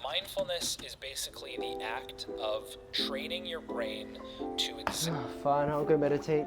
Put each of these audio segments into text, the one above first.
Mindfulness is basically the act of training your brain to exist. Fine, I'll go meditate.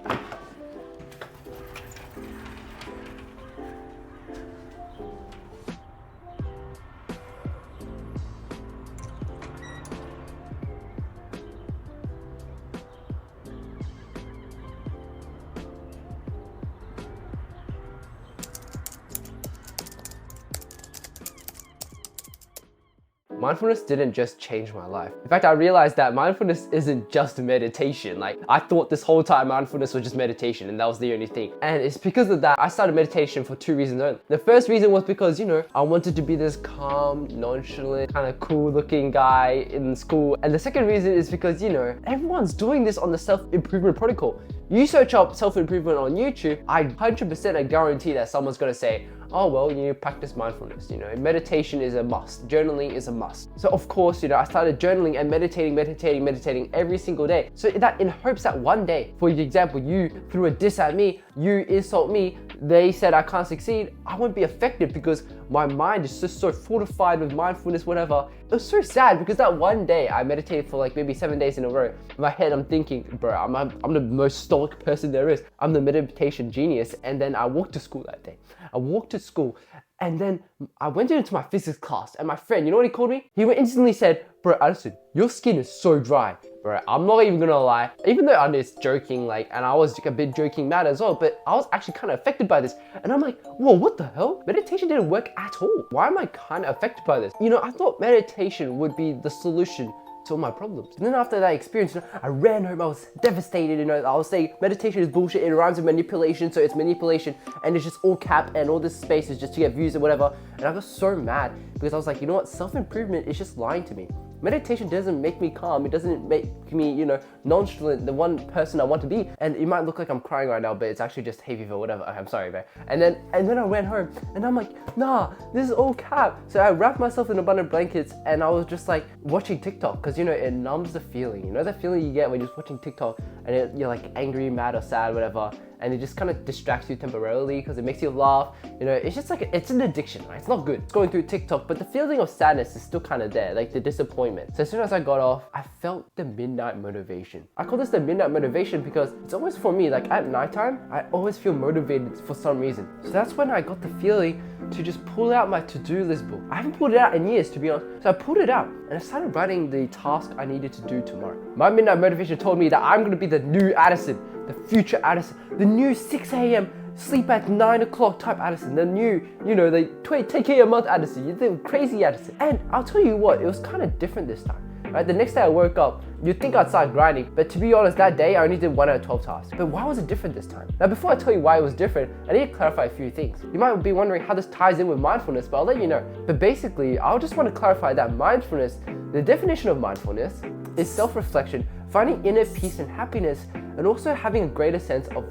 Mindfulness didn't just change my life. In fact, I realized that mindfulness isn't just meditation. Like, I thought this whole time mindfulness was just meditation and that was the only thing. And it's because of that, I started meditation for two reasons only. The first reason was because, I wanted to be this calm, nonchalant, kind of cool looking guy in school. And the second reason is because, everyone's doing this on the self-improvement protocol. You search up self-improvement on YouTube, I 100% guarantee that someone's gonna say, oh well, you practice mindfulness, meditation is a must, journaling is a must. So of course, I started journaling and meditating every single day. So that in hopes that one day, for example, you threw a diss at me, you insult me, they said I can't succeed, I won't be affected because my mind is just so fortified with mindfulness, whatever. It was so sad because that one day I meditated for like maybe 7 days in a row. In my head, I'm thinking, bro, I'm the most stoic person there is. I'm the meditation genius. And then I walked to school that day. I walked to school and then I went into my physics class and my friend, you know what he called me? He instantly said, bro, Addison, your skin is so dry. Bro, I'm not even gonna lie, even though I'm just joking, and I was a bit joking mad as well, but I was actually kind of affected by this. And I'm like, whoa, what the hell? Meditation didn't work at all. Why am I kind of affected by this? I thought meditation would be the solution to all my problems. And then after that experience, I ran home, I was devastated, I was saying meditation is bullshit, it rhymes with manipulation, so it's manipulation, and it's just all cap, and all this space is just to get views or whatever. And I got so mad because I was like, you know what, self-improvement is just lying to me. Meditation doesn't make me calm, it doesn't make me, nonchalant, the one person I want to be. And it might look like I'm crying right now, but it's actually just hay fever, whatever. I'm sorry, man. And then I went home and I'm like, nah, this is all cap. So I wrapped myself in a bunch of blankets and I was just like watching TikTok because, it numbs the feeling. You know that feeling you get when you're just watching TikTok and you're like angry, mad or sad, whatever. And it just kind of distracts you temporarily because it makes you laugh. It's just like, it's an addiction, right? It's not good. It's going through TikTok, but the feeling of sadness is still kind of there, like the disappointment. So as soon as I got off, I felt the midnight motivation. I call this the midnight motivation because it's always for me, like at nighttime, I always feel motivated for some reason. So that's when I got the feeling to just pull out my to-do list book. I haven't pulled it out in years, to be honest. So I pulled it out and I started writing the task I needed to do tomorrow. My midnight motivation told me that I'm gonna be the new Addison, the future Addison, the new 6 a.m. sleep at 9 o'clock type Addison, the new, the 10K a month Addison, the crazy Addison. And I'll tell you what, it was kind of different this time. Right, the next day I woke up, you'd think I'd start grinding, but to be honest, that day I only did 1 out of 12 tasks. But why was it different this time? Now, before I tell you why it was different, I need to clarify a few things. You might be wondering how this ties in with mindfulness, but I'll let you know. But basically, I'll just want to clarify that mindfulness, the definition of mindfulness is self-reflection, finding inner peace and happiness, and also having a greater sense of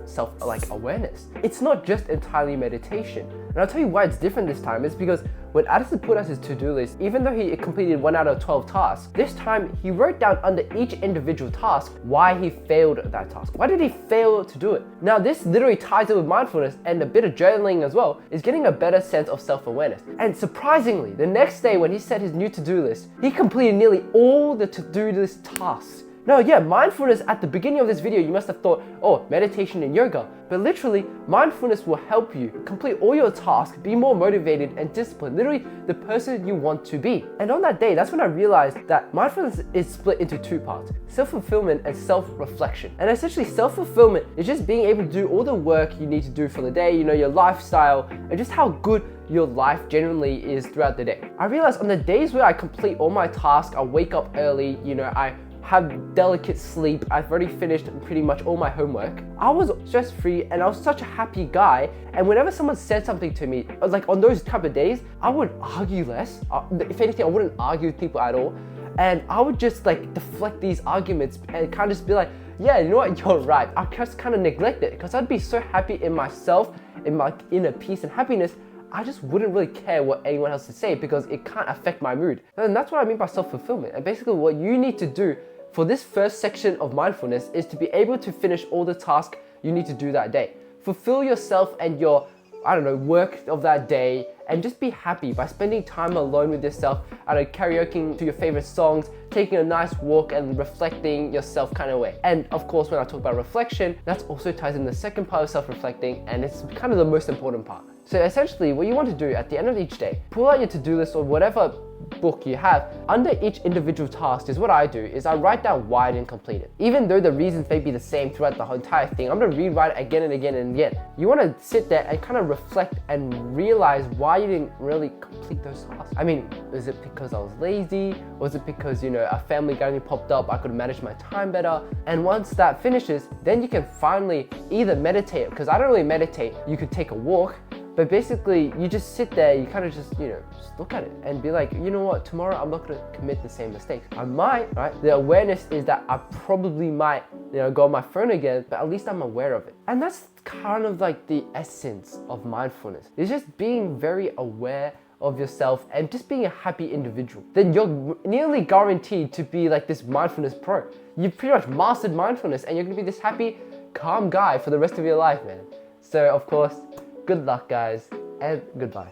awareness. It's not just entirely meditation. And I'll tell you why it's different this time. It's because when Addison put us his to-do list, even though he completed 1 out of 12 tasks, this time he wrote down under each individual task why he failed that task. Why did he fail to do it? Now this literally ties in with mindfulness, and a bit of journaling as well is getting a better sense of self-awareness. And surprisingly, the next day when he set his new to-do list, he completed nearly all the to-do list tasks. Now, yeah, mindfulness at the beginning of this video, you must have thought, oh, meditation and yoga. But literally, mindfulness will help you complete all your tasks, be more motivated and disciplined, literally the person you want to be. And on that day, that's when I realized that mindfulness is split into two parts, self-fulfillment and self-reflection. And essentially, self-fulfillment is just being able to do all the work you need to do for the day, your lifestyle, and just how good your life generally is throughout the day. I realized on the days where I complete all my tasks, I wake up early, I have delicate sleep, I've already finished pretty much all my homework, I was stress-free and I was such a happy guy. And whenever someone said something to me, like on those type of days, I would argue less. If anything, I wouldn't argue with people at all. And I would just deflect these arguments and kind of just be like, yeah, you know what, you're right. I just kind of neglect it because I'd be so happy in myself, in my inner peace and happiness, I just wouldn't really care what anyone else to say because it can't affect my mood. And that's what I mean by self-fulfillment. And basically what you need to do for this first section of mindfulness is to be able to finish all the tasks you need to do that day. Fulfill yourself and your, work of that day and just be happy by spending time alone with yourself, karaoke to your favorite songs, taking a nice walk and reflecting yourself kind of way. And of course, when I talk about reflection, that's also ties in the second part of self-reflecting, and it's kind of the most important part. So essentially, what you want to do at the end of each day, pull out your to-do list or whatever book you have. Under each individual task is what I do is I write down why I didn't complete it. Even though the reasons may be the same throughout the whole entire thing, I'm gonna rewrite it again and again and again. You wanna sit there and kind of reflect and realize why you didn't really complete those tasks. I mean, is it because I was lazy? Was it because, a family gathering popped up, I could manage my time better? And once that finishes, then you can finally either meditate, because I don't really meditate, you could take a walk, but basically, you just sit there, you kind of just look at it and be like, you know what, tomorrow I'm not gonna commit the same mistakes. I might, right? The awareness is that I probably might, go on my phone again, but at least I'm aware of it. And that's kind of like the essence of mindfulness. It's just being very aware of yourself and just being a happy individual. Then you're nearly guaranteed to be like this mindfulness pro. You've pretty much mastered mindfulness and you're gonna be this happy, calm guy for the rest of your life, man. So of course, good luck guys, and goodbye.